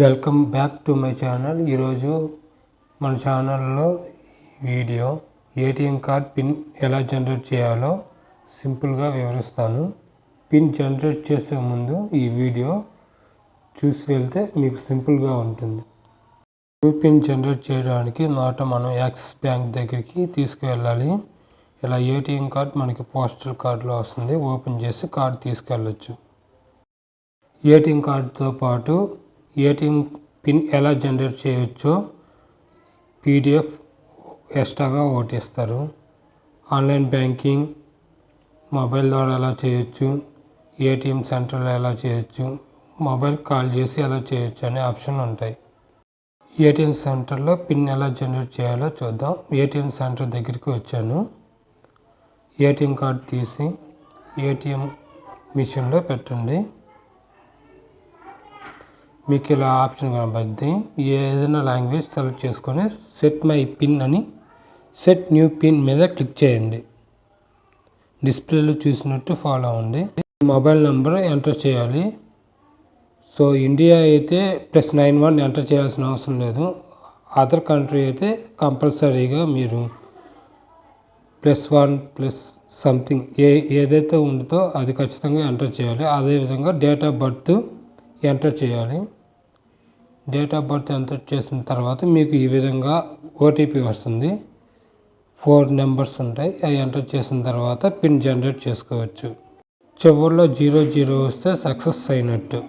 Welcome back to my channel. ఈరోజు మన ఛానల్లో వీడియో ఏటీఎం కార్డ్ పిన్ ఎలా జనరేట్ చేయాలో సింపుల్గా వివరిస్తాను. పిన్ జనరేట్ చేసే ముందు ఈ వీడియో చూసి వెళ్తే మీకు సింపుల్గా ఉంటుంది. పిన్ జనరేట్ చేయడానికి మనం యాక్సిస్ బ్యాంక్ దగ్గరికి తీసుకువెళ్ళాలి. ఇలా ఏటీఎం కార్డ్ మనకి పోస్టల్ కార్డులో వస్తుంది. ఓపెన్ చేసి కార్డు తీసుకెళ్ళచ్చు. ఏటీఎం కార్డుతో పాటు ఏటీఎం పిన్ ఎలా జనరేట్ చేయొచ్చో పీడిఎఫ్ ఎక్స్ట్రాగా ఒకటి ఇస్తారు. ఆన్లైన్ బ్యాంకింగ్ మొబైల్ ద్వారా ఎలా చేయొచ్చు, ఏటీఎం సెంటర్లో ఎలా చేయొచ్చు, మొబైల్ కాల్ చేసి ఎలా చేయొచ్చు అనే ఆప్షన్లు ఉంటాయి. ఏటీఎం సెంటర్లో పిన్ ఎలా జనరేట్ చేయాలో చూద్దాం. ఏటీఎం సెంటర్ దగ్గరికి వచ్చాను. ఏటీఎం కార్డు తీసి ఏటీఎం మిషన్లో పెట్టండి. మీకు ఇలా ఆప్షన్ కనబడుతుంది. ఏదైనా లాంగ్వేజ్ సెలెక్ట్ చేసుకొని సెట్ మై పిన్ అని సెట్ న్యూ పిన్ మీద క్లిక్ చేయండి. డిస్ప్లేలో చూసినట్టు ఫాలో అవ్వండి. మొబైల్ నెంబర్ ఎంటర్ చేయాలి. సో ఇండియా అయితే +91 ఎంటర్ చేయాల్సిన అవసరం లేదు. అదర్ కంట్రీ అయితే కంపల్సరీగా మీరు +1 ప్లస్ సంథింగ్ ఏదైతే ఉంటుందో అది ఖచ్చితంగా ఎంటర్ చేయాలి. అదేవిధంగా డేట్ ఆఫ్ బర్త్ ఎంటర్ చేయాలి. డేట్ ఆఫ్ బర్త్ ఎంటర్ చేసిన తర్వాత మీకు ఈ విధంగా ఓటీపీ వస్తుంది. 4 నెంబర్స్ ఉంటాయి. అవి ఎంటర్ చేసిన తర్వాత పిన్ జనరేట్ చేసుకోవచ్చు. చివరిలో 00 వస్తే సక్సెస్ అయినట్టు.